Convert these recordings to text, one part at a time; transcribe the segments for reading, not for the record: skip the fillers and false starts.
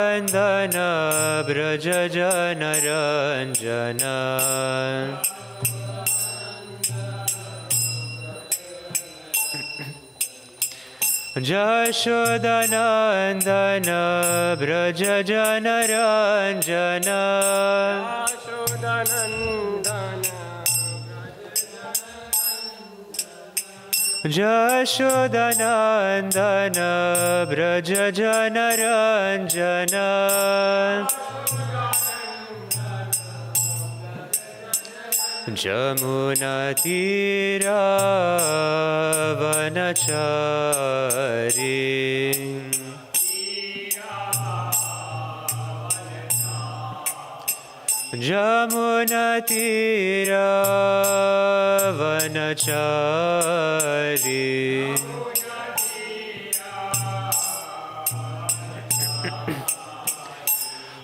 नन्दन व्रज जनरञ्जन यशोदनन्दन व्रज जनरञ्जन यशोदनन्दन व्रज जनरञ्जन जमुनातीरावनचारी जमुनातीरावनचारी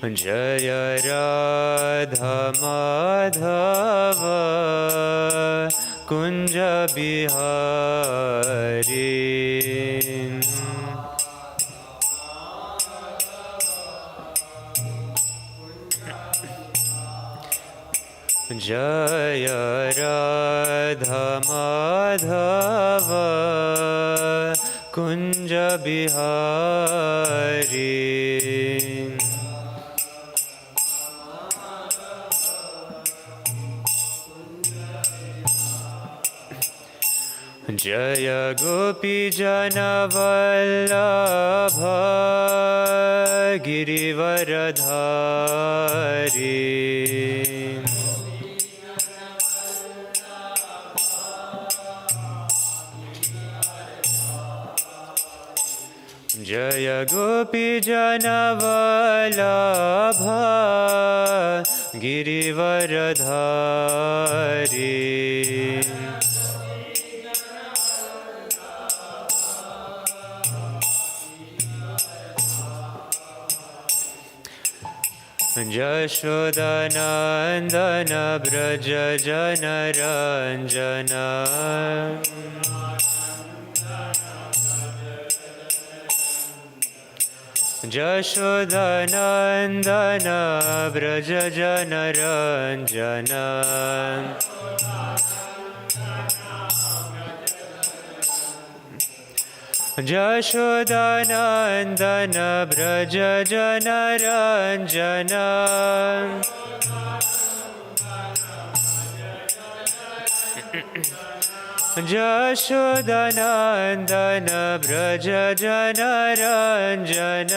जय राधा माधव कुंज बिहारी जय राधा माधव कुंज बिहारी जय गोपी जनवल्लभ गिरिवरधारी जय गोपी जनवल्लभ Girivardhari यशोदनन्दन Vraj जनरञ्जन यशोदनन्दन Vraj जनरञ्जन यशोदनन्दन Vraj जनरञ्जन यशोदनन्दन Vraj जनरञ्जन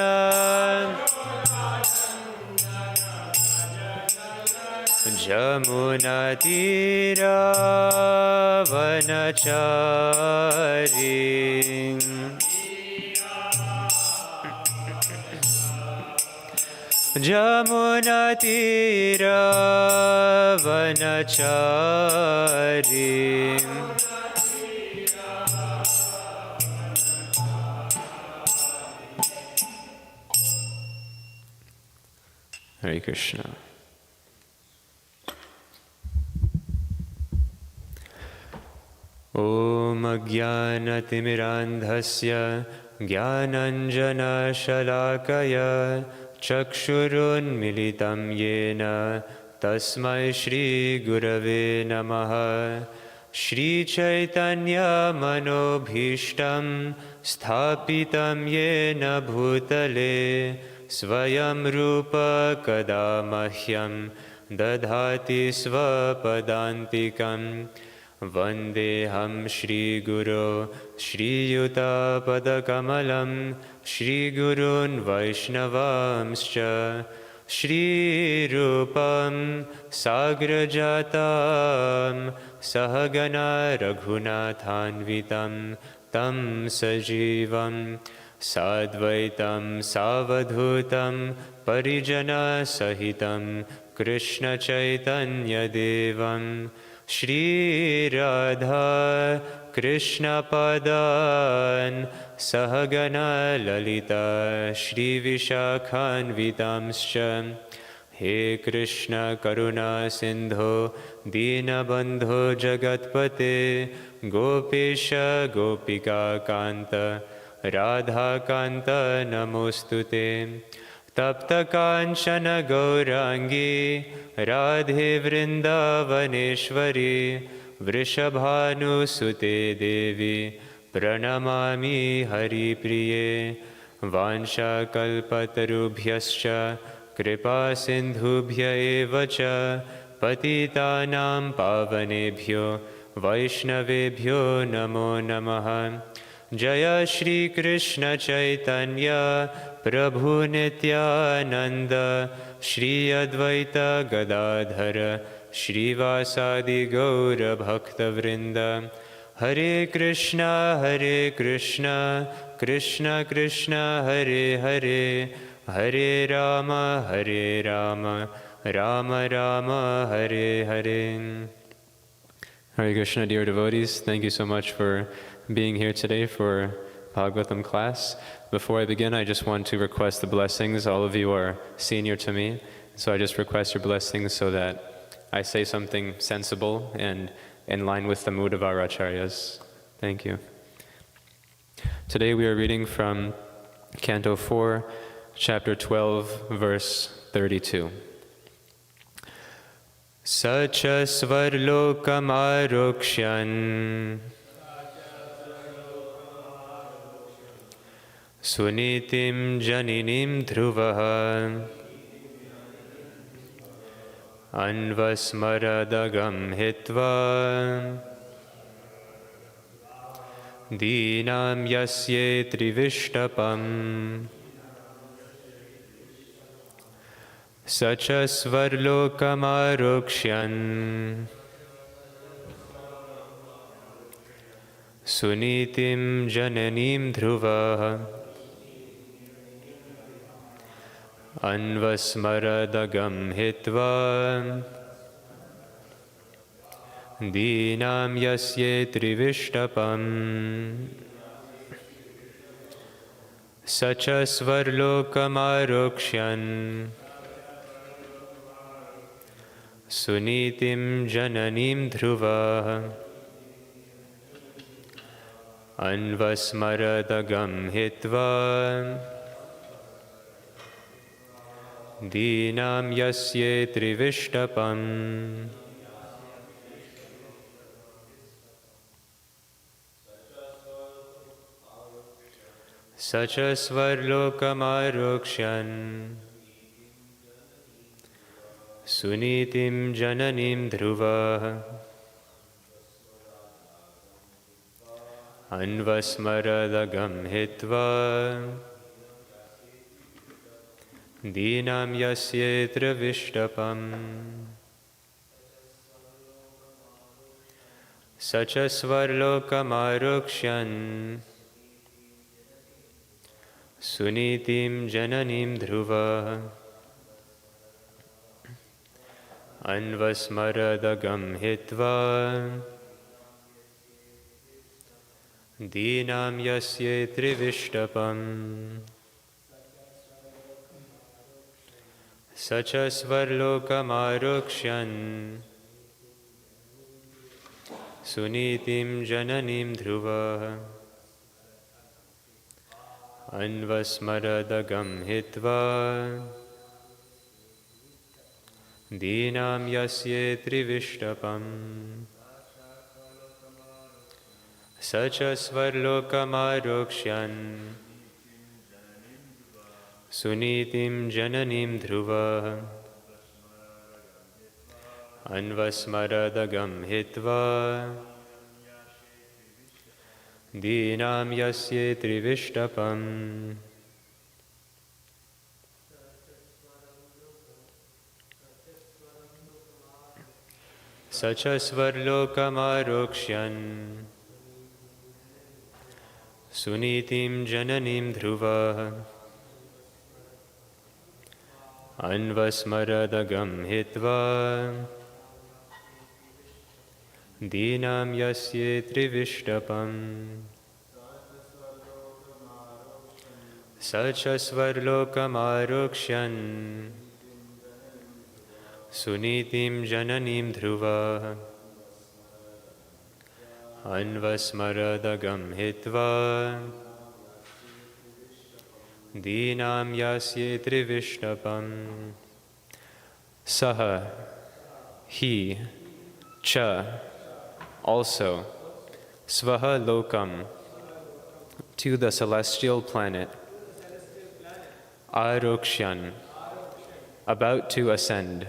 जमुनातीरावनचारी जमुनातीरावनचारी Hare Krishna. Om Ajnanatimirandhasya Jnananjana-shalakaya Chakshurunmilitam Yena Tasmai Shri Gurave Namaha Shri Chaitanya Manobhishtam Sthapitam Yena Bhutale Svayam Rupa Kadamahyam Dadhati Svapadantikam Vandeham Shri Guru Shri Yuta Padakamalam Shri Gurun Vaishnavamscha Shri Rupam Sagrajatam Sahagana Raghunathanvitam Tam Sajivam Sadvaitam Savadhutam Parijana Sahitam Krishna Chaitanya Devam Shri Radha Krishna Padan Sahagana Lalita Shri Vishakhanvitamscha He Krishna Karuna Sindho Dinabandho Jagatpate Gopesha Gopika Kanta Radha Kanta Namostute तप्तकाञ्चन गौराङ्गी Radhe Vrindavaneshwari वृषभानुसुते देवी प्रणमामि हरिप्रिये वाञ्छाकल्पतरुभ्यश्च कृपासिन्धुभ्य एव च पतितानां पावनेभ्यो वैष्णवेभ्यो नमो नमः। जय श्री कृष्ण चैतन्य प्रभु नित्यानंद श्री अद्वैत गदाधर श्रीवासादि गौर भक्तवृंद। हरे कृष्णा कृष्ण कृष्ण हरे हरे, हरे Ram Ram Ram Hare Hare. Hare Krishna, dear devotees, thank you so much for being here today for Bhagavatam class. Before I begin, I just want to request the blessings. All of you are senior to me, so I just request your blessings so that I say something sensible and in line with the mood of our acharyas. Thank you. Today we are reading from Canto 4, Chapter 12, verse 32. Sacha svarlokamarokshyan sunitim janinim dhruvaha anvasmaradagam hitva dinam yasye trivishtapam. Sacha svarlokamarokshyan sunitim jananim dhruva anvasmaradagam hitva dinam yasye trivishtapam. Sacha svarlokamarokshyan sunitim jananim dhruva anvasmaradagam hitva dinam yasye trivishtapam. Sacha svarlokamarokshyan sunitim jananim dhruva anvasmaradagam hitva dinam yasye trivishtapam. Sacha svarlokamarokshyan sunitim jananim dhruva anvasmaradagam hitva dinam yasye trivishtapam. Sacha svarlokamarokshyan sunitim jananim dhruva anvasmaradagam hitva dinam yasye trivishtapam. Sacha svarlokamarokshyan sunitim jananim dhruva anvasmaradagam hitva dinam yasye trivishtapam. Sacha svarlokamarokshyan sunitim jananim dhruva anvasmaradagam hitva dinam yasye trivishtapam. Sacha svarlokamarokshyan sunitim jananim dhruva anvasmaradagam hitva Dinam yasye trivishnapam. Saha, he, cha, also, svaha lokam, to the celestial planet, arokshan, about to ascend,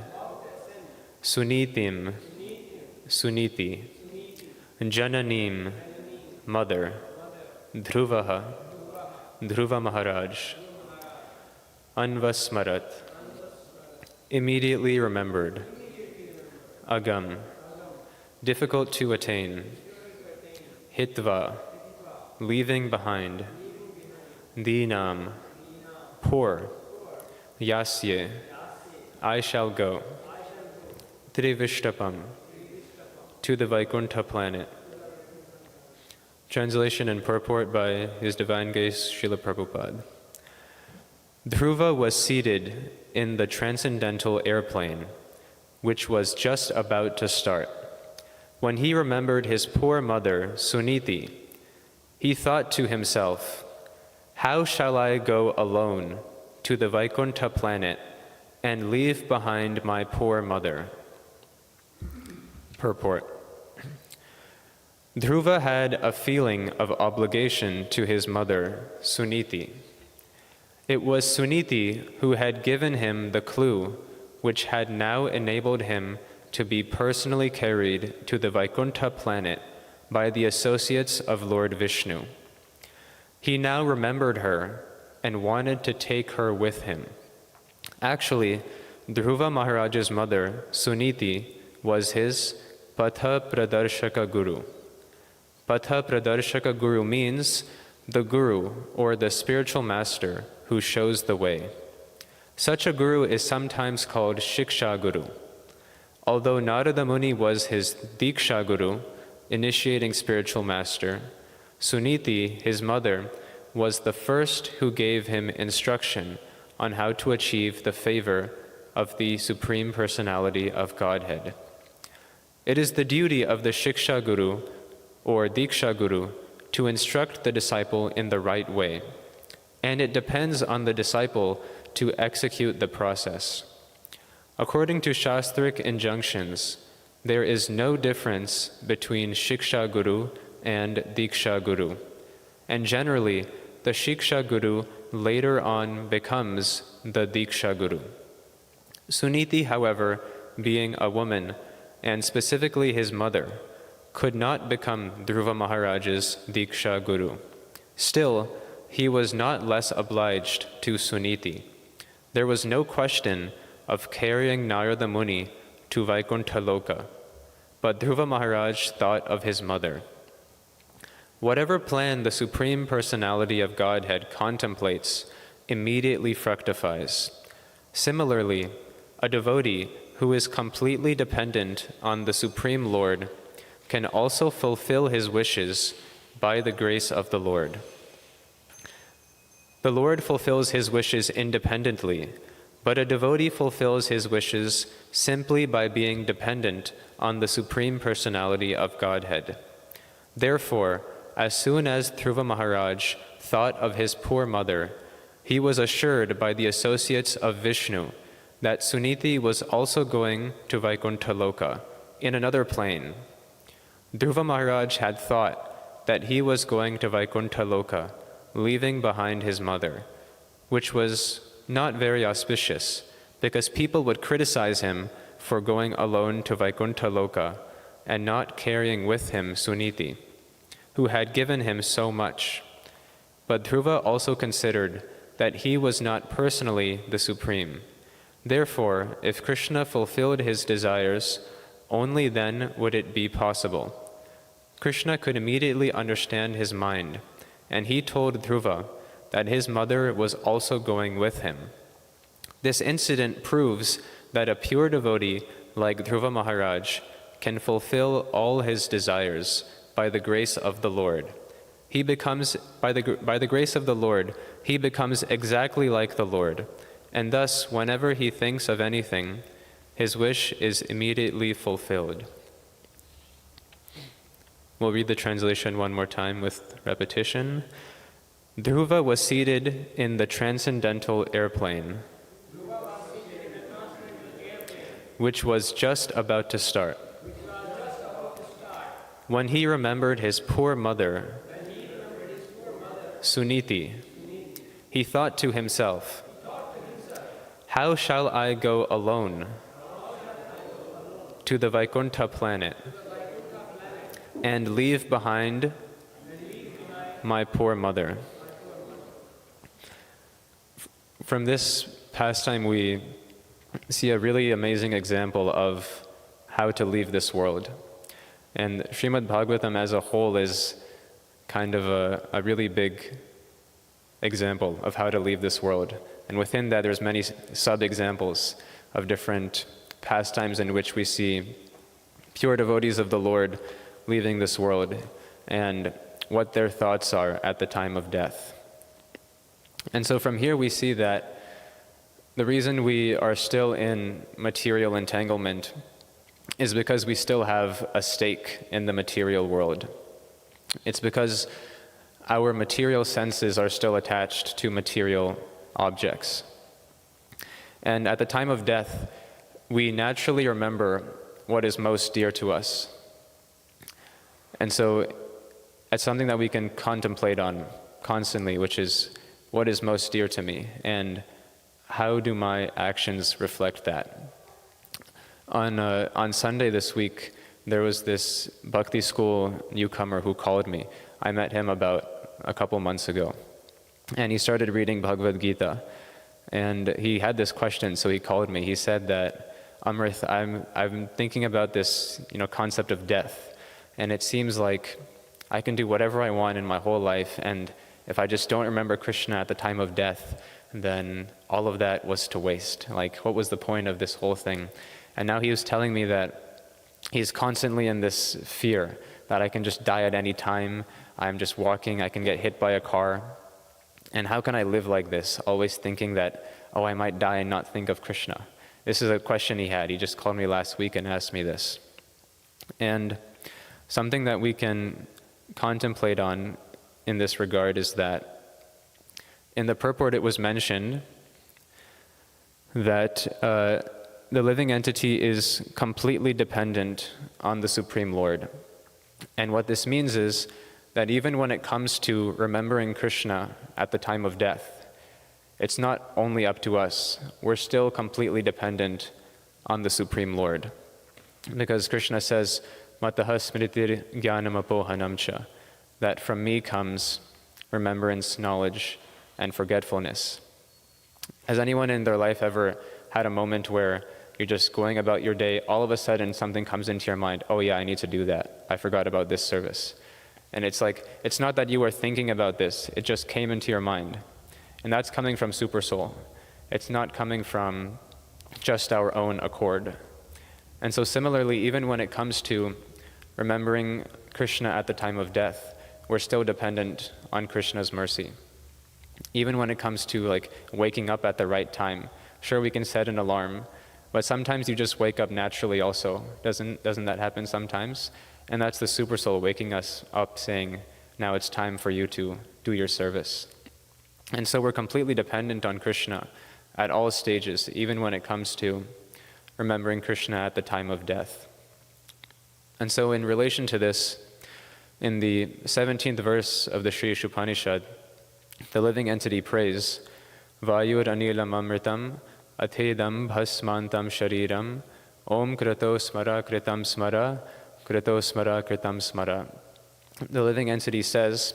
sunitim, suniti, jananim, mother, dhruvaha, Dhruva Maharaj, anvasmarat, immediately remembered, agam, difficult to attain, hitva, leaving behind, dinam, poor, yasye, I shall go, trivishtapam, to the Vaikuntha planet. Translation and purport by His Divine Grace Srila Prabhupada. Dhruva was seated in the transcendental airplane, which was just about to start. When he remembered his poor mother, Suniti, he thought to himself, "How shall I go alone to the Vaikuntha planet and leave behind my poor mother?" Purport. Dhruva had a feeling of obligation to his mother, Suniti. It was Suniti who had given him the clue which had now enabled him to be personally carried to the Vaikuntha planet by the associates of Lord Vishnu. He now remembered her and wanted to take her with him. Actually, Dhruva Maharaj's mother, Suniti, was his Patha Pradarshaka Guru. Patha Pradarshaka Guru means the Guru, or the spiritual master, who shows the way. Such a Guru is sometimes called Shiksha Guru. Although Narada Muni was his Diksha Guru, initiating spiritual master, Suniti, his mother, was the first who gave him instruction on how to achieve the favor of the Supreme Personality of Godhead. It is the duty of the Shiksha Guru, or Diksha Guru, to instruct the disciple in the right way, and it depends on the disciple to execute the process. According to Shastric injunctions, there is no difference between Shiksha Guru and Diksha Guru, and generally, the Shiksha Guru later on becomes the Diksha Guru. Suniti, however, being a woman, and specifically his mother, could not become Dhruva Maharaj's Diksha Guru. Still, he was not less obliged to Suniti. There was no question of carrying Narada Muni to Vaikuntha Loka, but Dhruva Maharaj thought of his mother. Whatever plan the Supreme Personality of Godhead contemplates immediately fructifies. Similarly, a devotee who is completely dependent on the Supreme Lord can also fulfill his wishes by the grace of the Lord. The Lord fulfills his wishes independently, but a devotee fulfills his wishes simply by being dependent on the Supreme Personality of Godhead. Therefore, as soon as Dhruva Maharaj thought of his poor mother, he was assured by the associates of Vishnu that Suniti was also going to Vaikuntha Loka, in another plane. Dhruva Maharaj had thought that he was going to Vaikuntha Loka, leaving behind his mother, which was not very auspicious, because people would criticize him for going alone to Vaikuntha Loka and not carrying with him Suniti, who had given him so much. But Dhruva also considered that he was not personally the Supreme. Therefore, if Krishna fulfilled his desires, only then would it be possible. Krishna could immediately understand his mind, and he told Dhruva that his mother was also going with him. This incident proves that a pure devotee like Dhruva Maharaj can fulfill all his desires by the grace of the Lord. He becomes, by the grace of the Lord, he becomes exactly like the Lord, and thus, whenever he thinks of anything, his wish is immediately fulfilled. We'll read the translation one more time with repetition. Dhruva was seated in the transcendental airplane, which was just about to start. When he remembered his poor mother, Suniti, he thought to himself, "How shall I go alone to the Vaikuntha planet and leave behind my poor mother?" From this pastime, we see a really amazing example of how to leave this world. And Srimad Bhagavatam as a whole is kind of a really big example of how to leave this world. And within that, there's many sub-examples of different pastimes in which we see pure devotees of the Lord leaving this world and what their thoughts are at the time of death. And so from here we see that the reason we are still in material entanglement is because we still have a stake in the material world. It's because our material senses are still attached to material objects. And at the time of death, we naturally remember what is most dear to us. And so it's something that we can contemplate on constantly, which is what is most dear to me and how do my actions reflect that? On Sunday this week, there was this Bhakti school newcomer who called me. I met him about a couple months ago. And he started reading Bhagavad Gita. And he had this question, so he called me. He said that, "Amrta, I'm thinking about this concept of death. And it seems like I can do whatever I want in my whole life. And if I just don't remember Krishna at the time of death, then all of that was to waste. Like, what was the point of this whole thing?" And now he was telling me that he's constantly in this fear that I can just die at any time. I'm just walking, I can get hit by a car. And how can I live like this, always thinking that, oh, I might die and not think of Krishna? This is a question he had. He just called me last week and asked me this. And something that we can contemplate on in this regard is that in the purport it was mentioned that the living entity is completely dependent on the Supreme Lord. And what this means is that even when it comes to remembering Krishna at the time of death, it's not only up to us. We're still completely dependent on the Supreme Lord. Because Krishna says, "Mataha smritir jnanam apohanam cha," that from me comes remembrance, knowledge, and forgetfulness. Has anyone in their life ever had a moment where you're just going about your day, all of a sudden something comes into your mind, "Oh yeah, I need to do that. I forgot about this service." And it's like, it's not that you were thinking about this, it just came into your mind. And that's coming from Super Soul. It's not coming from just our own accord. And so similarly, even when it comes to remembering Krishna at the time of death, we're still dependent on Krishna's mercy. Even when it comes to like waking up at the right time, sure we can set an alarm, but sometimes you just wake up naturally also. Doesn't that happen sometimes? And that's the Super Soul waking us up saying, now it's time for you to do your service. And so we're completely dependent on Krishna at all stages, even when it comes to remembering Krishna at the time of death. And so in relation to this, in the 17th verse of the Sri Upanishad, the living entity prays, "Vayur anilam amritam athedam bhasmantam shariram om krato smara kritam smara krato smara kritam smara." The living entity says,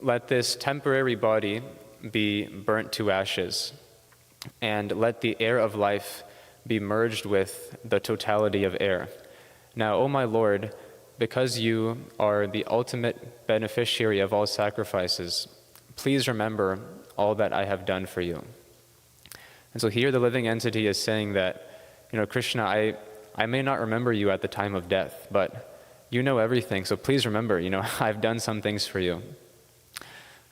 "Let this temporary body be burnt to ashes, and let the air of life be merged with the totality of air. Now, O my Lord, because you are the ultimate beneficiary of all sacrifices, please remember all that I have done for you." And so here the living entity is saying that, Krishna, I may not remember you at the time of death, but you know everything, so please remember, I've done some things for you.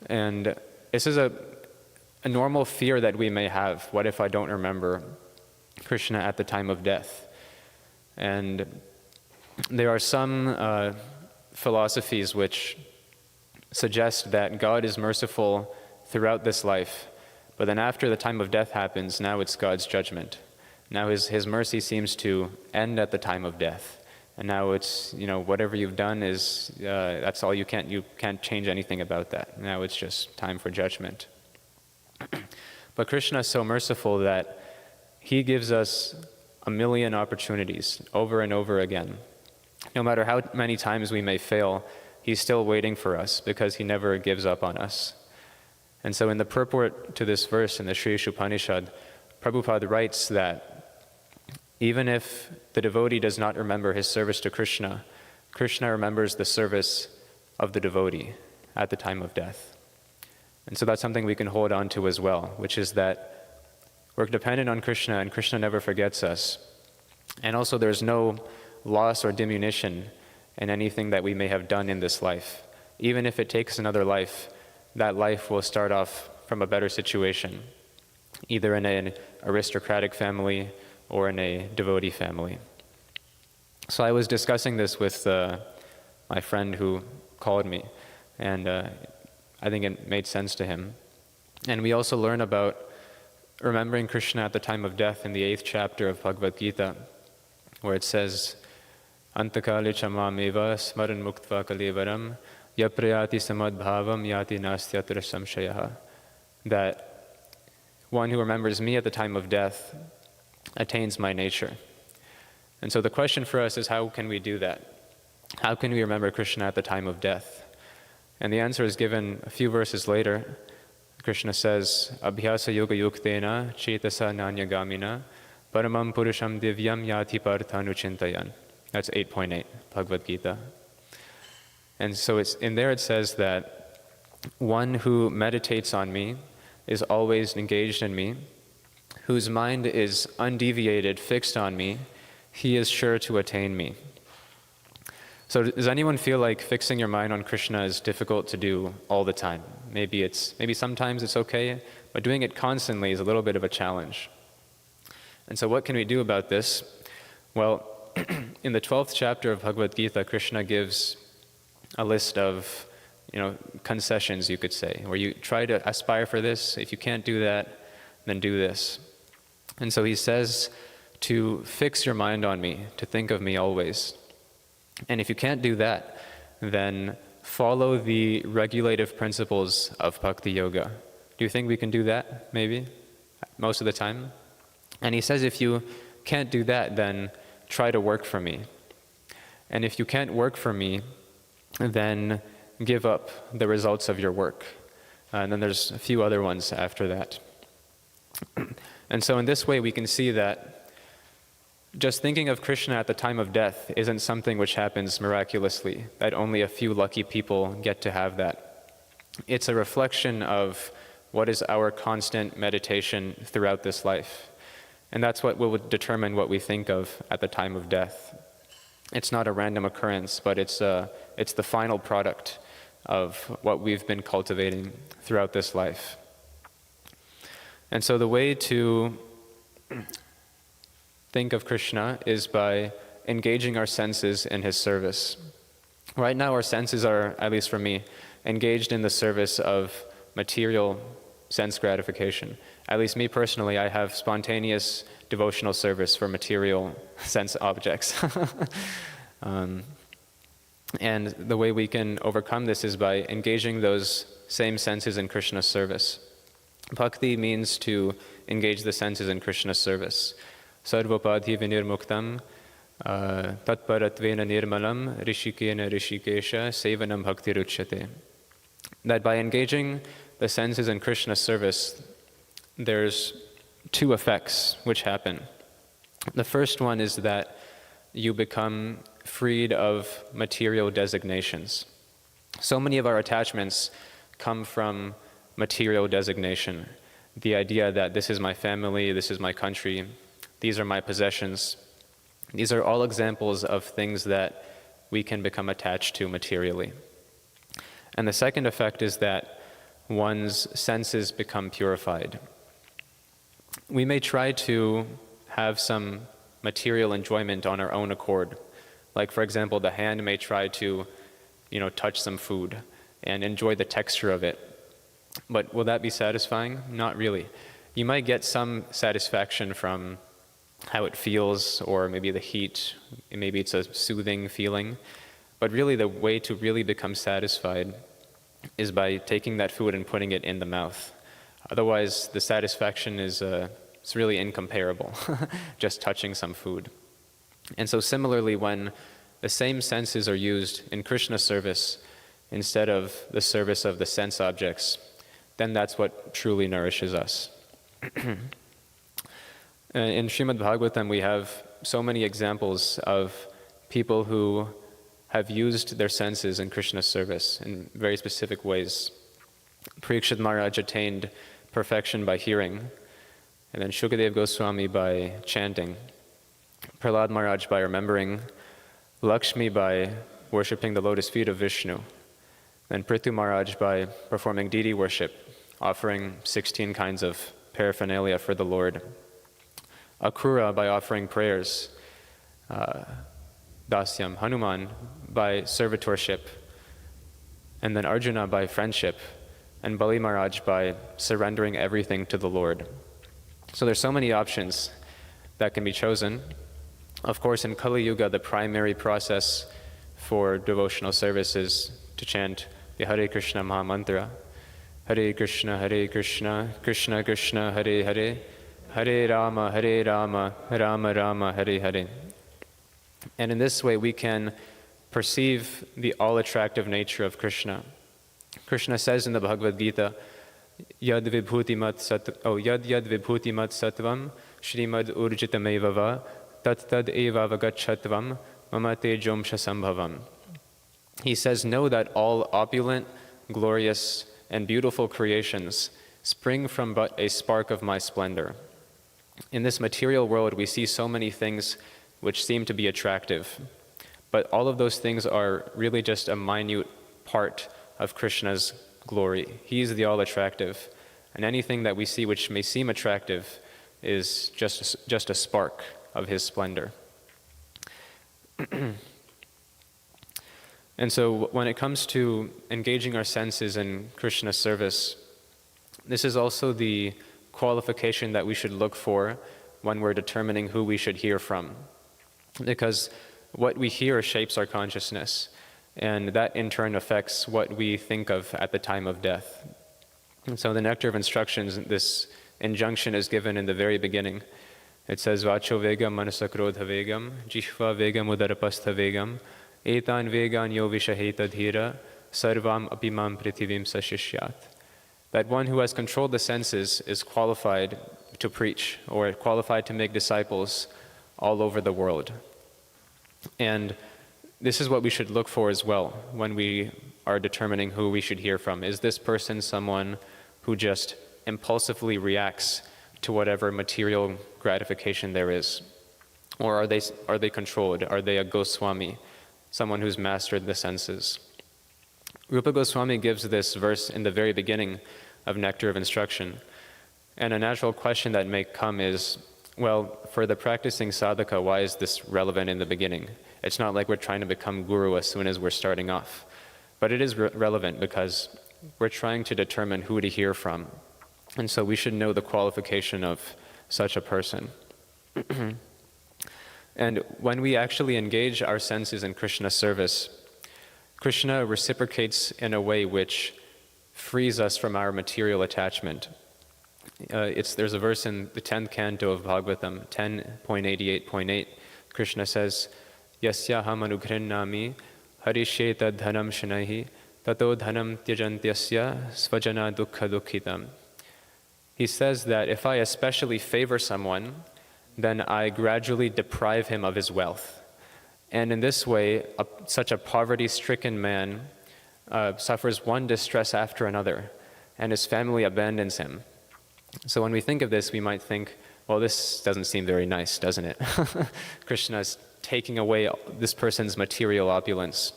And this is a normal fear that we may have. What if I don't remember Krishna at the time of death? And there are some philosophies which suggest that God is merciful throughout this life, but then after the time of death happens, now it's God's judgment. Now his mercy seems to end at the time of death. And now it's, whatever you've done is, that's all you can't change anything about that. Now it's just time for judgment. But Krishna is so merciful that he gives us a million opportunities over and over again. No matter how many times we may fail, he's still waiting for us because he never gives up on us. And so in the purport to this verse in the Sri Upanishad, Prabhupada writes that even if the devotee does not remember his service to Krishna, Krishna remembers the service of the devotee at the time of death. And so that's something we can hold on to as well, which is that we're dependent on Krishna and Krishna never forgets us. And also there's no loss or diminution in anything that we may have done in this life. Even if it takes another life, that life will start off from a better situation, either in an aristocratic family or in a devotee family. So I was discussing this with my friend who called me, and I think it made sense to him. And we also learn about remembering Krishna at the time of death in the 8th chapter of Bhagavad Gita, where it says, Antakali chamameva smaran muktva kalevaram yaprayati samadbhavam yati nastyatra samshayaha. That one who remembers me at the time of death attains my nature. And so the question for us is, how can we do that? How can we remember Krishna at the time of death? And the answer is given a few verses later. Krishna says, Abhyasa yoga yuktena chetasa nanyagamina paramam purusham divyam yati parthanuchintayan. That's 8.8, Bhagavad Gita. And so in there it says that one who meditates on me is always engaged in me, whose mind is undeviated, fixed on me, he is sure to attain me. So does anyone feel like fixing your mind on Krishna is difficult to do all the time? Maybe sometimes it's okay, but doing it constantly is a little bit of a challenge. And so what can we do about this? Well, in the 12th chapter of Bhagavad Gita, Krishna gives a list of, concessions, you could say, where you try to aspire for this. If you can't do that, then do this. And so he says to fix your mind on me, to think of me always. And if you can't do that, then follow the regulative principles of Bhakti Yoga. Do you think we can do that, maybe? Most of the time? And he says if you can't do that, then try to work for me. And if you can't work for me, then give up the results of your work. And then there's a few other ones after that. And so in this way we can see that just thinking of Krishna at the time of death isn't something which happens miraculously, that only a few lucky people get to have that. It's a reflection of what is our constant meditation throughout this life. And that's what will determine what we think of at the time of death. It's not a random occurrence, but it's the final product of what we've been cultivating throughout this life. And so the way to think of Krishna is by engaging our senses in his service. Right now our senses are, at least for me, engaged in the service of material sense gratification. At least me personally, I have spontaneous devotional service for material sense objects. And the way we can overcome this is by engaging those same senses in Krishna's service. Bhakti means to engage the senses in Krishna's service. Sarvopadhi vinirmuktam tatparatvena nirmalam rishikena rishikesha sevanam bhaktiruchyate. That by engaging the senses in Krishna's service, there's two effects which happen. The first one is that you become freed of material designations. So many of our attachments come from material designation. The idea that this is my family, this is my country, these are my possessions. These are all examples of things that we can become attached to materially. And the second effect is that one's senses become purified. We may try to have some material enjoyment on our own accord. Like, for example, the hand may try to, touch some food. and enjoy the texture of it. But will that be satisfying? Not really. You might get some satisfaction from how it feels, or maybe the heat, maybe it's a soothing feeling. But really the way to really become satisfied is by taking that food and putting it in the mouth. Otherwise, the satisfaction is it's really incomparable, just touching some food. And so similarly, when the same senses are used in Krishna service instead of the service of the sense objects, then that's what truly nourishes us. In Srimad Bhagavatam, we have so many examples of people who have used their senses in Krishna's service in very specific ways. Parikshit Maharaj attained perfection by hearing, and then Shukadev Goswami by chanting, Prahlad Maharaj by remembering, Lakshmi by worshipping the lotus feet of Vishnu, and Prithu Maharaj by performing deity worship, offering 16 kinds of paraphernalia for the Lord, Akrura by offering prayers, Dasyam, Hanuman by servitorship, and then Arjuna by friendship, and Bali Maharaj by surrendering everything to the Lord. So there's so many options that can be chosen. Of course, in Kali Yuga, the primary process for devotional service is to chant the Hare Krishna Maha Mantra. Hare Krishna, Krishna Krishna, Hare Hare, Hare Rama, Rama Rama, Hare Hare. And in this way, we can perceive the all-attractive nature of Krishna. Krishna says in the Bhagavad Gita, Yad vibhuti mat sattvam, Shrimad urjitameva va, tat tad eva vagachatvam, mamate jomsha sambhavam. He says, know that all opulent, glorious, and beautiful creations spring from but a spark of my splendor. In this material world, we see so many things which seem to be attractive, but all of those things are really just a minute part of Krishna's glory. He is the all-attractive, and anything that we see which may seem attractive is just a spark of his splendor. And so when it comes to engaging our senses in Krishna's service, this is also the qualification that we should look for when we're determining who we should hear from. Because what we hear shapes our consciousness, and that in turn affects what we think of at the time of death. And so the Nectar of Instructions, this injunction is given in the very beginning. It says, Vacho vegam manasakrodha vegam, jihva vegam udarapastha vegam, etan vegan yo vishaheta dhira, sarvam apimam prithivim sashishyat. That one who has controlled the senses is qualified to preach, or qualified to make disciples all over the world. And this is what we should look for as well when we are determining who we should hear from. Is this person someone who just impulsively reacts to whatever material gratification there is? Or are they controlled? Are they a Goswami, someone who's mastered the senses? Rupa Goswami gives this verse in the very beginning of Nectar of Instruction. And a natural question that may come is, well, for the practicing sadhaka, why is this relevant in the beginning? It's not like we're trying to become guru as soon as we're starting off. But it is relevant because we're trying to determine who to hear from. And so we should know the qualification of such a person. And when we actually engage our senses in Krishna's service, Krishna reciprocates in a way which frees us from our material attachment. There's a verse in the 10th canto of Bhagavatam, 10.88.8. Krishna says, Yasyaham anughrennami harisheta dhanam shanaihi tato dhanam tyajantyasya svajana dukkha dukkhitam. He says that if I especially favor someone, then I gradually deprive him of his wealth. And in this way, such a poverty-stricken man suffers one distress after another, and his family abandons him. So when we think of this, we might think, well, this doesn't seem very nice, doesn't it? Krishna is taking away this person's material opulence.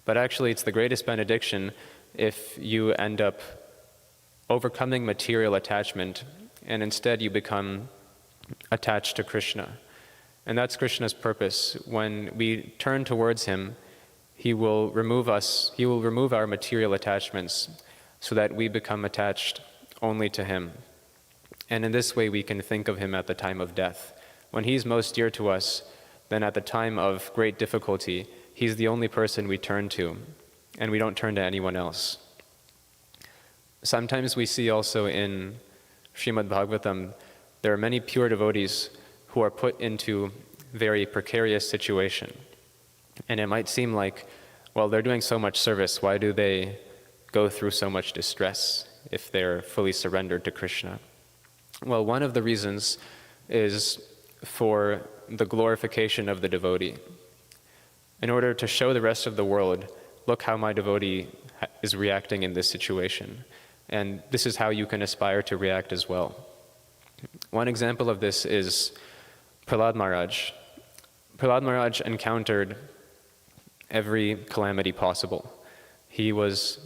But actually, it's the greatest benediction if you end up overcoming material attachment, and instead you become attached to Krishna. And that's Krishna's purpose. When we turn towards him, He will remove our material attachments so that we become attached only to him. And in this way we can think of him at the time of death. When he's most dear to us, then at the time of great difficulty, he's the only person we turn to, and we don't turn to anyone else. Sometimes we see also in Srimad Bhagavatam, there are many pure devotees who are put into very precarious situation. And it might seem like, well, they're doing so much service, why do they go through so much distress if they're fully surrendered to Krishna? Well, one of the reasons is for the glorification of the devotee. In order to show the rest of the world, look how my devotee is reacting in this situation. And this is how you can aspire to react as well. One example of this is Prahlad Maharaj. Prahlad Maharaj encountered every calamity possible. He was,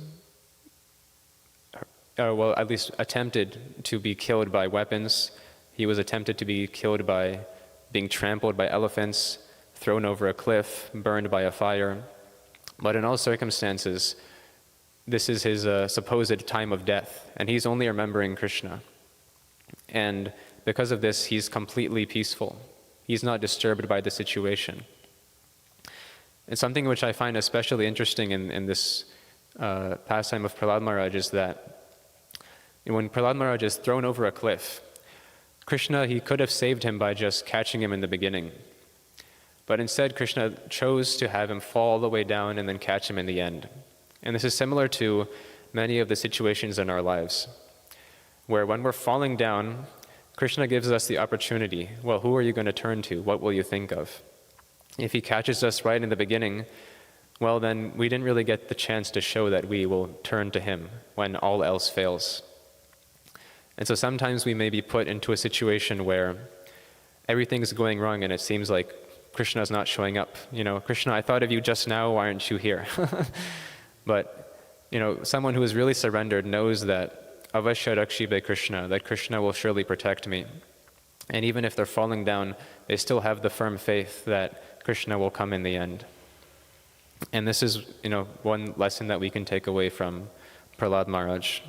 at least attempted to be killed by weapons. He was attempted to be killed by being trampled by elephants, thrown over a cliff, burned by a fire. But in all circumstances, this is his supposed time of death, and he's only remembering Krishna. And because of this, he's completely peaceful. He's not disturbed by the situation. And something which I find especially interesting in this pastime of Prahlad Maharaj is that when Prahlad Maharaj is thrown over a cliff, Krishna, he could have saved him by just catching him in the beginning. But instead, Krishna chose to have him fall all the way down and then catch him in the end. And this is similar to many of the situations in our lives, where when we're falling down, Krishna gives us the opportunity. Well, who are you going to turn to? What will you think of? If he catches us right in the beginning, well, then we didn't really get the chance to show that we will turn to him when all else fails. And so sometimes we may be put into a situation where everything's going wrong and it seems like Krishna's not showing up. Krishna, I thought of you just now, why aren't you here? But, someone who is really surrendered knows that avashya rakshibe Krishna, that Krishna will surely protect me. And even if they're falling down, they still have the firm faith that Krishna will come in the end. And this is, one lesson that we can take away from Prahlad Maharaj.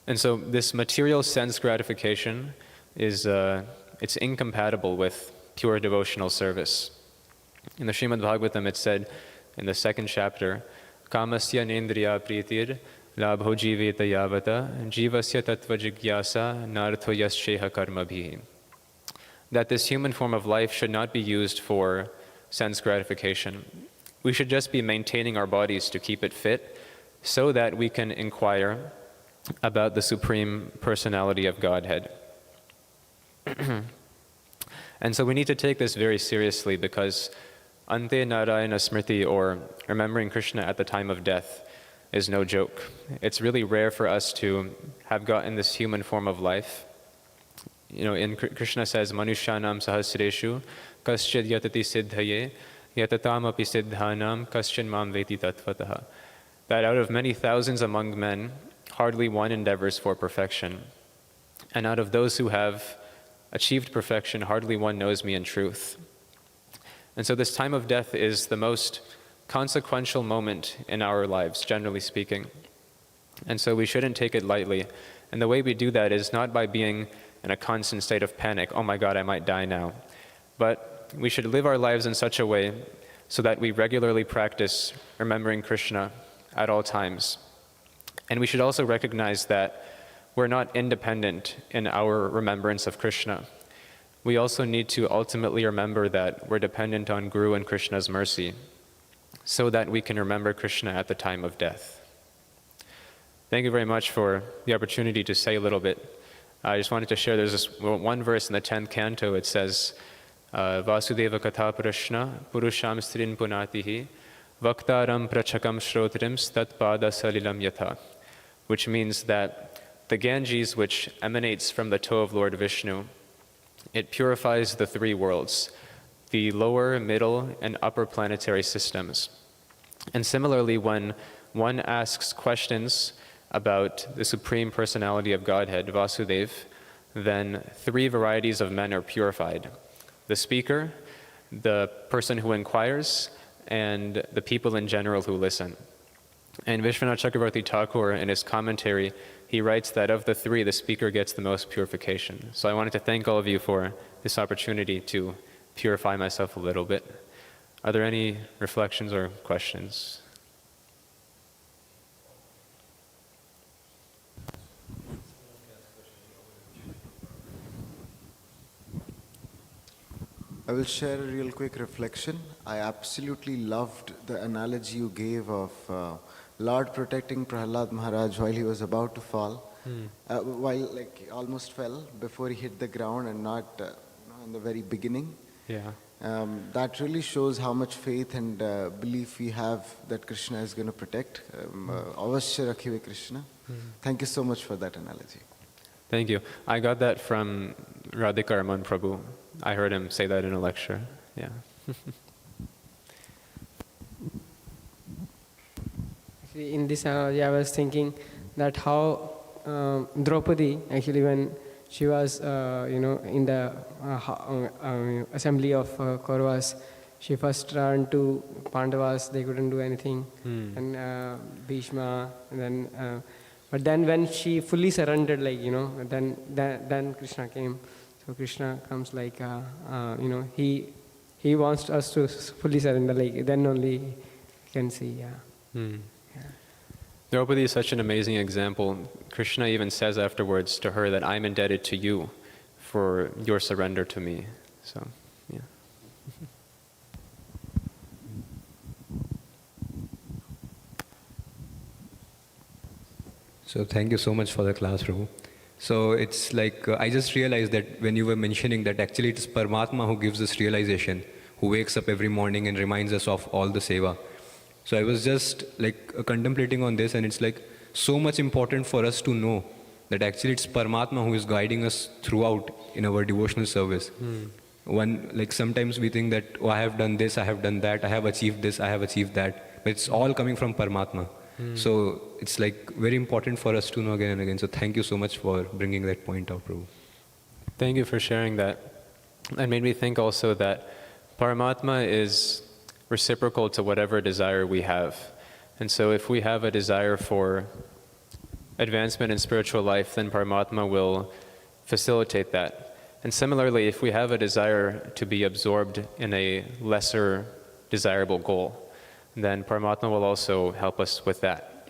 And so this material sense gratification is it's incompatible with pure devotional service. In the Srimad Bhagavatam it said in the 2nd chapter, Kamasya nendriya pritir labho jiveta yavata jivasya tattva jigyasa nartho yassheha karmabhi. That this human form of life should not be used for sense gratification. We should just be maintaining our bodies to keep it fit so that we can inquire about the Supreme Personality of Godhead. And so we need to take this very seriously because Ante Narayana Smriti, or remembering Krishna at the time of death, is no joke. It's really rare for us to have gotten this human form of life. In Krishna says, Manushyanam sahasreshu kaschid yatati siddhaye yatatam api siddhanam kaschin mam veti tattvataha. That out of many thousands among men, hardly one endeavors for perfection. And out of those who have achieved perfection, hardly one knows me in truth. And so this time of death is the most consequential moment in our lives, generally speaking. And so we shouldn't take it lightly. And the way we do that is not by being in a constant state of panic, oh my God, I might die now. But we should live our lives in such a way so that we regularly practice remembering Krishna at all times. And we should also recognize that we're not independent in our remembrance of Krishna. We also need to ultimately remember that we're dependent on Guru and Krishna's mercy so that we can remember Krishna at the time of death. Thank you very much for the opportunity to say a little bit. I just wanted to share, there's this one verse in the 10th canto, it says, Vasudeva katha prashna purusham strin punatihi vaktaram prachakam shrotrim statpada salilam yatha, which means that the Ganges, which emanates from the toe of Lord Vishnu, it purifies the 3 worlds, the lower, middle, and upper planetary systems. And similarly, when one asks questions about the Supreme Personality of Godhead, Vasudeva, then 3 varieties of men are purified: the speaker, the person who inquires, and the people in general who listen. And Vishwanath Chakravarti Thakur, in his commentary, he writes that of the three, the speaker gets the most purification. So I wanted to thank all of you for this opportunity to purify myself a little bit. Are there any reflections or questions? I will share a real quick reflection. I absolutely loved the analogy you gave of Lord protecting Prahlad Maharaj while he was about to fall, while he almost fell before he hit the ground and not in the very beginning. Yeah. That really shows how much faith and belief we have that Krishna is going to protect. Avashya rakhive Krishna. Thank you so much for that analogy. Thank you. I got that from Radhika Raman Prabhu. I heard him say that in a lecture. Yeah. Actually, in this analogy, I was thinking that how Draupadi, actually, when she was, in the assembly of Kauravas, she first ran to Pandavas. They couldn't do anything, and Bhishma, and then. But then when she fully surrendered, then Krishna came. So Krishna comes he wants us to fully surrender, then only we can see, yeah. Draupadi is such an amazing example. Krishna even says afterwards to her that I'm indebted to you for your surrender to me. So, yeah. So thank you so much for the class, Prabhu. So it's I just realized that when you were mentioning that actually it's Paramatma who gives us realization, who wakes up every morning and reminds us of all the seva. So I was just contemplating on this, and it's so much important for us to know that actually it's Paramatma who is guiding us throughout in our devotional service. Sometimes we think that, oh, I have done this, I have done that, I have achieved this, I have achieved that, but it's all coming from Paramatma. So it's very important for us to know again and again. So thank you so much for bringing that point out, Prabhu. Thank you for sharing that. It made me think also that Paramatma is reciprocal to whatever desire we have. And so if we have a desire for advancement in spiritual life, then Paramatma will facilitate that. And similarly, if we have a desire to be absorbed in a lesser desirable goal, then Paramatma will also help us with that.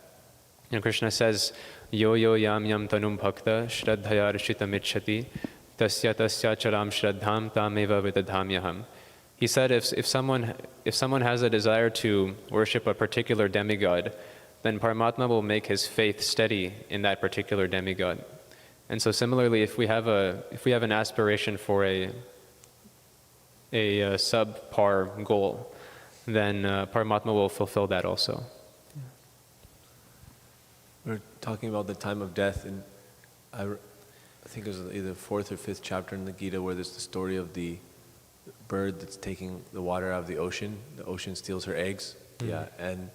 And Krishna says, Yo yo yam yam tanum bhakta shraddhaya rishita mitchati tasya tasya charam shraddham tameva vidadhamyaham. He said if someone has a desire to worship a particular demigod, then Paramatma will make his faith steady in that particular demigod. And so similarly, if we have an aspiration for a subpar goal, then Paramatma will fulfill that also. Yeah. We're talking about the time of death, and I think it was either 4th or 5th chapter in the Gita where there's the story of the bird that's taking the water out of the ocean. The ocean steals her eggs. Yeah, and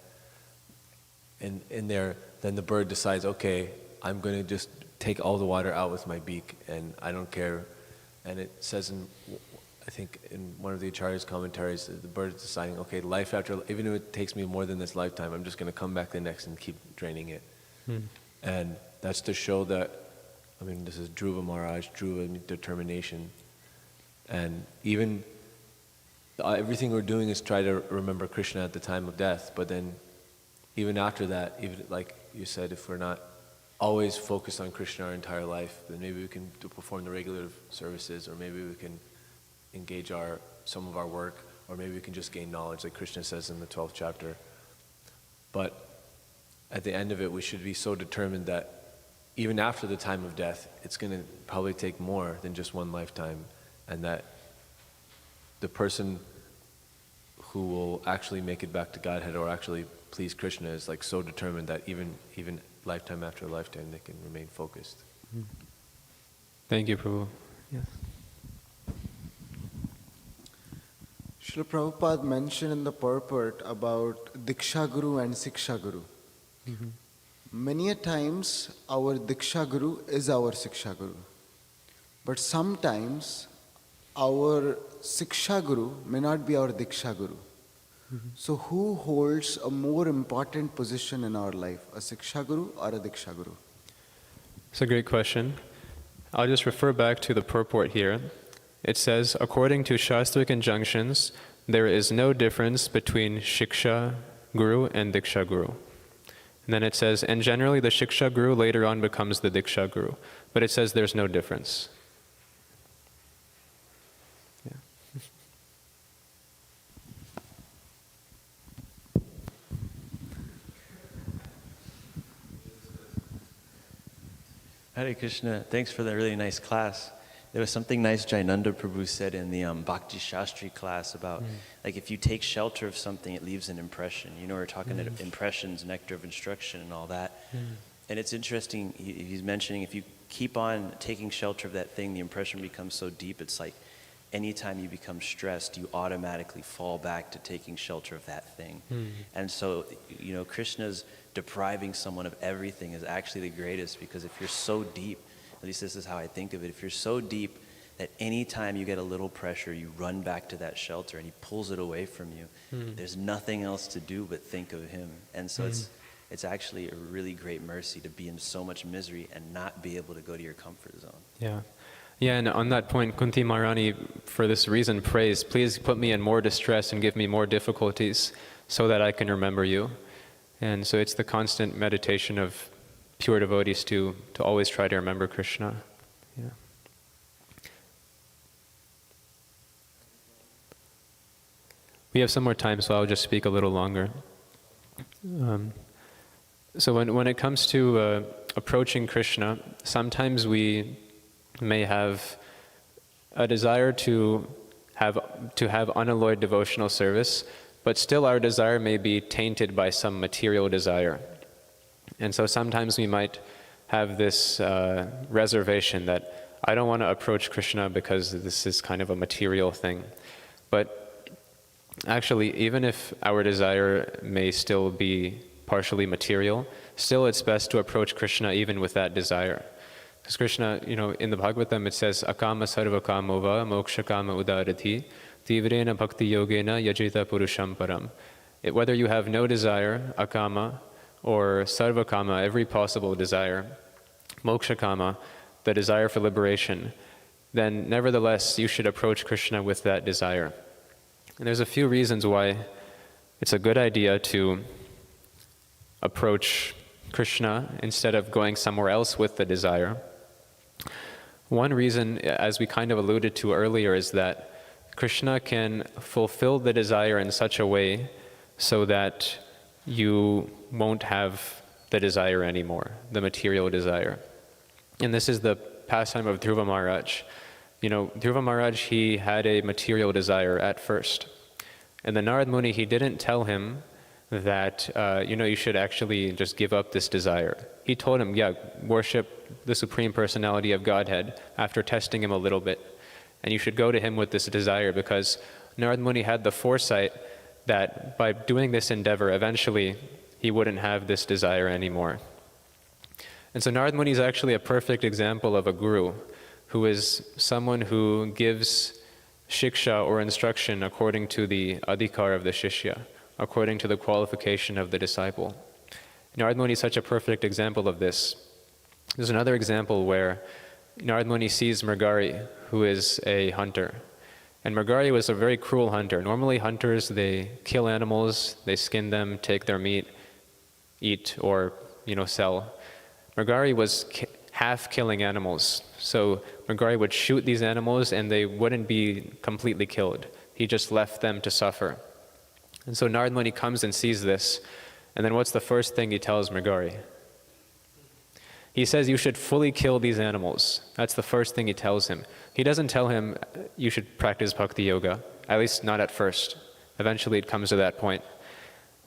in there, then the bird decides, okay, I'm going to just take all the water out with my beak, and I don't care. And it says I think in one of the Acharya's commentaries, the bird is deciding, okay, life after, even if it takes me more than this lifetime, I'm just going to come back the next and keep draining it. And that's to show that, this is Dhruva Maharaj, Dhruva determination. And even everything we're doing is try to remember Krishna at the time of death, but then even after that, even like you said, if we're not always focused on Krishna our entire life, then maybe we can perform the regular services, or maybe we can engage some of our work, or maybe we can just gain knowledge, like Krishna says in the 12th chapter. But at the end of it, we should be so determined that even after the time of death, it's going to probably take more than just one lifetime, and that the person who will actually make it back to Godhead or actually please Krishna is so determined that even lifetime after lifetime, they can remain focused. Thank you, Prabhu. Yes. Srila Prabhupada mentioned in the purport about Diksha Guru and Siksha Guru. Many a times our Diksha Guru is our Siksha Guru. But sometimes our Siksha Guru may not be our Diksha Guru. So who holds a more important position in our life, a Siksha Guru or a Diksha Guru? It's a great question. I'll just refer back to the purport here. It says, according to Shastric injunctions, there is no difference between Shiksha Guru and Diksha Guru. And then it says, and generally the Shiksha Guru later on becomes the Diksha Guru. But it says there's no difference. Yeah. Hare Krishna, thanks for that really nice class. There was something nice Jainanda Prabhu said in the Bhakti Shastri class about, like, if you take shelter of something, it leaves an impression. You know, we're talking about impressions, nectar of instruction and all that. And it's interesting, he's mentioning if you keep on taking shelter of that thing, the impression becomes so deep, it's like anytime you become stressed, you automatically fall back to taking shelter of that thing. And so, you know, Krishna's depriving someone of everything is actually the greatest, because if you're so deep, at least this is how I think of it, if you're so deep that anytime you get a little pressure, you run back to that shelter and he pulls it away from you, there's nothing else to do but think of him. And so it's actually a really great mercy to be in so much misery and not be able to go to your comfort zone. Yeah. Yeah, and on that point, Kunti Maharani, for this reason, prays, please put me in more distress and give me more difficulties so that I can remember you. And so it's the constant meditation of pure devotees to always try to remember Krishna. Yeah. We have some more time, so I'll just speak a little longer. So when it comes to approaching Krishna, sometimes we may have a desire to have unalloyed devotional service, but still our desire may be tainted by some material desire. And so sometimes we might have this reservation that I don't want to approach Krishna because this is kind of a material thing. But actually, even if our desire may still be partially material, still it's best to approach Krishna even with that desire. Because Krishna, you know, in the Bhagavatam it says, akama sarva kamo va moksha kama udarati tivrena bhakti yogena yajita purusham param. Whether you have no desire, akama, or sarva kama, every possible desire, moksha kama, the desire for liberation, then nevertheless you should approach Krishna with that desire. And there's a few reasons why it's a good idea to approach Krishna instead of going somewhere else with the desire. One reason, as we kind of alluded to earlier, is that Krishna can fulfill the desire in such a way so that you won't have the desire anymore, the material desire. And this is the pastime of Dhruva Maharaj. You know, Dhruva Maharaj, he had a material desire at first. And the Narad Muni, he didn't tell him that, you should actually just give up this desire. He told him, yeah, worship the Supreme Personality of Godhead after testing him a little bit. And you should go to him with this desire, because Narad Muni had the foresight that by doing this endeavor, eventually he wouldn't have this desire anymore. And so Narad Muni is actually a perfect example of a guru, who is someone who gives shiksha or instruction according to the adhikar of the shishya, according to the qualification of the disciple. Narad Muni is such a perfect example of this. There's another example where Narad Muni sees Mrigari, who is a hunter. And Mrigari was a very cruel hunter. Normally hunters, they kill animals, they skin them, take their meat, eat, or sell. Mrigari was half killing animals. So Mrigari would shoot these animals and they wouldn't be completely killed. He just left them to suffer. And so Narad Muni comes and sees this, and then what's the first thing he tells Mrigari? He says, you should fully kill these animals. That's the first thing he tells him. He doesn't tell him you should practice bhakti yoga, at least not at first. Eventually it comes to that point.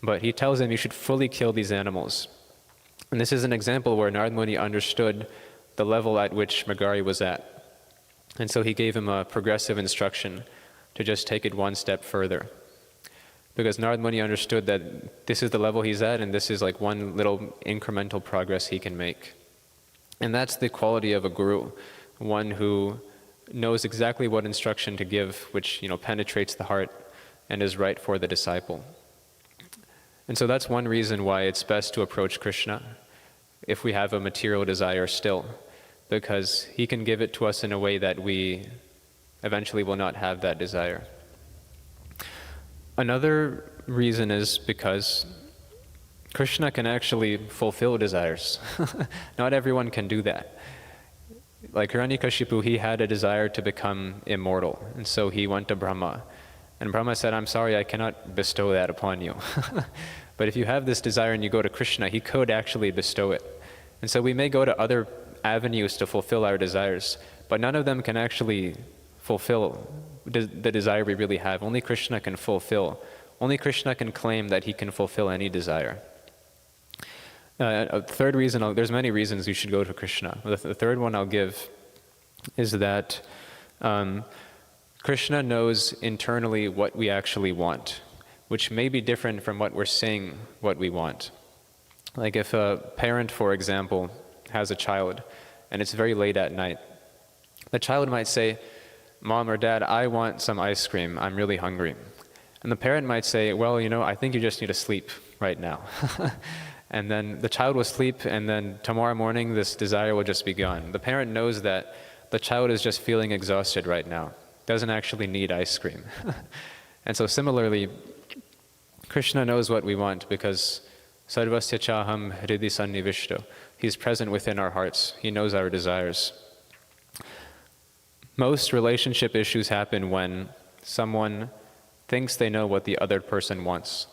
But he tells him you should fully kill these animals. And this is an example where Narad Muni understood the level at which Mrigari was at. And so he gave him a progressive instruction to just take it one step further. Because Narad Muni understood that this is the level he's at, and this is like one little incremental progress he can make. And that's the quality of a guru, one who knows exactly what instruction to give, which penetrates the heart and is right for the disciple. And so that's one reason why it's best to approach Krishna if we have a material desire still, because he can give it to us in a way that we eventually will not have that desire. Another reason is because Krishna can actually fulfill desires. Not everyone can do that. Like Hiranyakashipu, he had a desire to become immortal, and so he went to Brahma. And Brahma said, I'm sorry, I cannot bestow that upon you. But if you have this desire and you go to Krishna, he could actually bestow it. And so we may go to other avenues to fulfill our desires, but none of them can actually fulfill the desire we really have. Only Krishna can fulfill. Only Krishna can claim that he can fulfill any desire. A third reason, there's many reasons you should go to Krishna. The third one I'll give is that Krishna knows internally what we actually want, which may be different from what we're saying what we want. Like if a parent, for example, has a child and it's very late at night, the child might say, Mom or Dad, I want some ice cream, I'm really hungry. And the parent might say, well, I think you just need to sleep right now. And then the child will sleep, and then tomorrow morning this desire will just be gone. The parent knows that the child is just feeling exhausted right now, doesn't actually need ice cream. And so similarly, Krishna knows what we want because Sarvasya Chaham Hridi Sannivishto. He's present within our hearts. He knows our desires. Most relationship issues happen when someone thinks they know what the other person wants,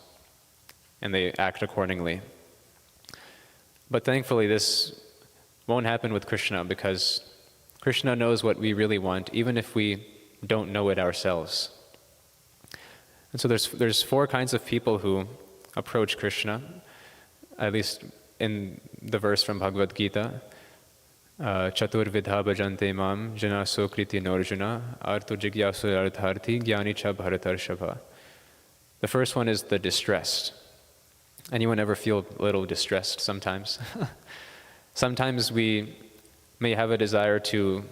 and they act accordingly. But thankfully, this won't happen with Krishna because Krishna knows what we really want, even if we don't know it ourselves. And so there's four kinds of people who approach Krishna, at least in the verse from Bhagavad Gita. Chatur vidha bhajante mam jana sokriti norjuna artu jigyasu artharthi gyani cha bharatarshava. The first one is the distressed. Anyone ever feel a little distressed sometimes? Sometimes we may have a desire to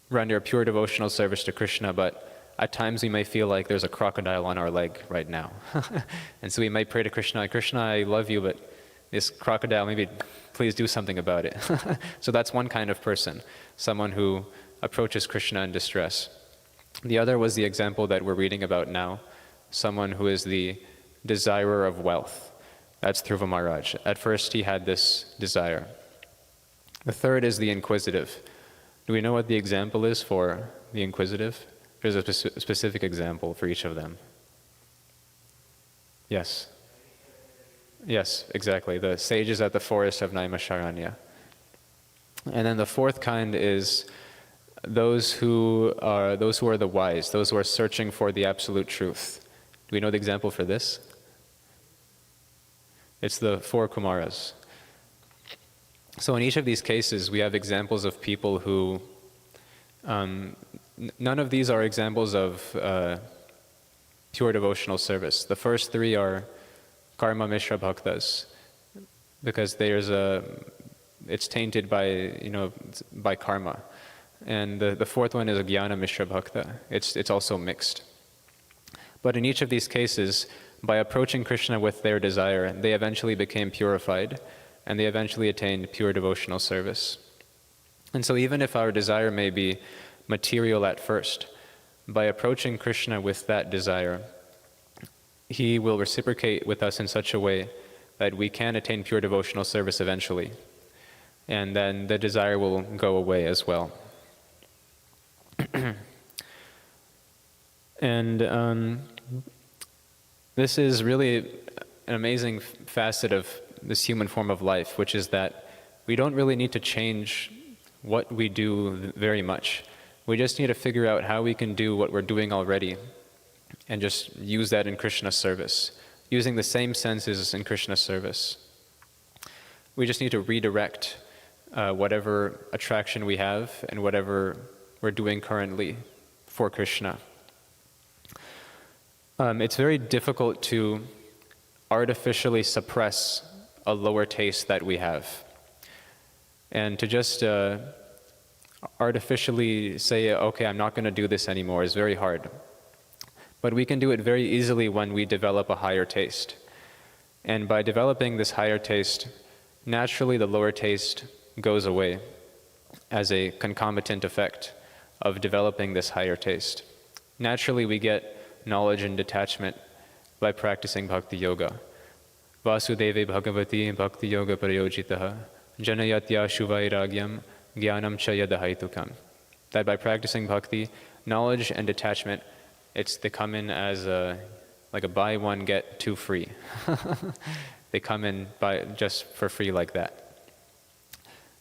render pure devotional service to Krishna, but at times we may feel like there's a crocodile on our leg right now. And so we might pray to Krishna, Krishna, I love you, but this crocodile, maybe please do something about it. So that's one kind of person, someone who approaches Krishna in distress. The other was the example that we're reading about now, someone who is the desirer of wealth. That's Dhruva Maharaj. At first he had this desire. The third is the inquisitive. Do we know what the example is for the inquisitive? There's a specific example for each of them. Yes. Yes, exactly. The sages at the forest of Naimisharanya. And then the fourth kind is those who are the wise, those who are searching for the absolute truth. Do we know the example for this? It's the four Kumaras. So in each of these cases, we have examples of people who, none of these are examples of pure devotional service. The first three are karma mishra bhaktas, because it's tainted by karma. And the fourth one is a jnana mishra bhakta. It's also mixed. But in each of these cases, by approaching Krishna with their desire, they eventually became purified, and they eventually attained pure devotional service. And so even if our desire may be material at first, by approaching Krishna with that desire, he will reciprocate with us in such a way that we can attain pure devotional service eventually. And then the desire will go away as well. And this is really an amazing facet of this human form of life, which is that we don't really need to change what we do very much. We just need to figure out how we can do what we're doing already and just use that in Krishna's service, using the same senses in Krishna's service. We just need to redirect whatever attraction we have and whatever we're doing currently for Krishna. It's very difficult to artificially suppress a lower taste that we have. And to just artificially say, okay, I'm not going to do this anymore is very hard. But we can do it very easily when we develop a higher taste. And by developing this higher taste, naturally the lower taste goes away as a concomitant effect of developing this higher taste. Naturally we get knowledge and detachment by practicing bhakti yoga. Vasudeve bhagavati bhakti yoga prayojitaha janayatya shuvairagyam jnanam cha yadahaitukam. That by practicing bhakti, knowledge and detachment, they come in as like a buy one get two free. They come in just for free like that.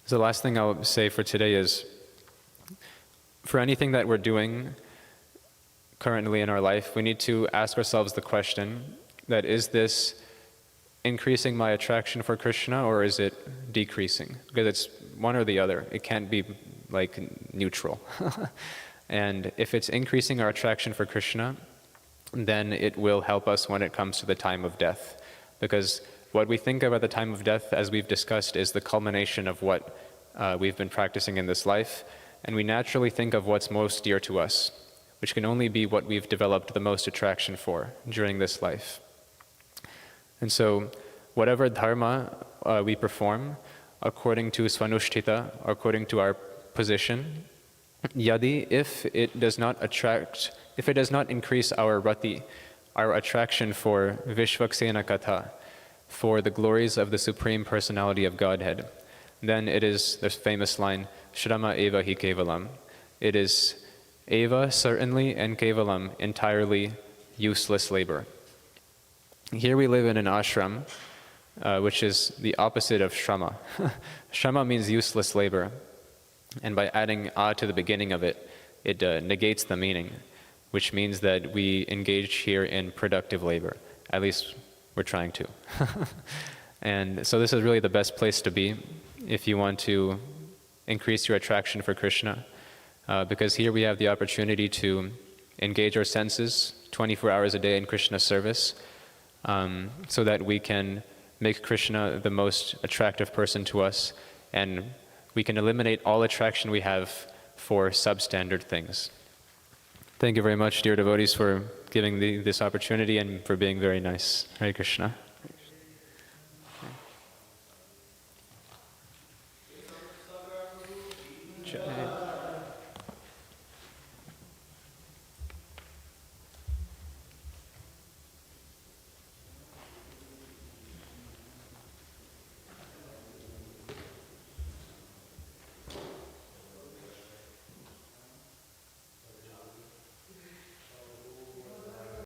So the last thing I'll say for today is, for anything that we're doing currently in our life, we need to ask ourselves the question that, is this increasing my attraction for Krishna or is it decreasing? Because it's one or the other. It can't be like neutral. And if it's increasing our attraction for Krishna, then it will help us when it comes to the time of death. Because what we think of at the time of death, as we've discussed, is the culmination of what we've been practicing in this life. And we naturally think of what's most dear to us, which can only be what we've developed the most attraction for during this life. And so, whatever dharma we perform, according to svanushtita, according to our position, yadi, if it does not increase our rati, our attraction for Vishvaksena Katha, for the glories of the Supreme Personality of Godhead, then it is the famous line, Shrama eva hi kevalam. It is eva, certainly, and kevalam, entirely useless labor. Here we live in an ashram, which is the opposite of shrama. Shrama means useless labor. And by adding a to the beginning of it, it negates the meaning, which means that we engage here in productive labor. At least we're trying to. And so this is really the best place to be if you want to increase your attraction for Krishna, because here we have the opportunity to engage our senses 24 hours a day in Krishna service, so that we can make Krishna the most attractive person to us, and we can eliminate all attraction we have for substandard things. Thank you very much, dear devotees, for giving this opportunity and for being very nice. Hare Krishna.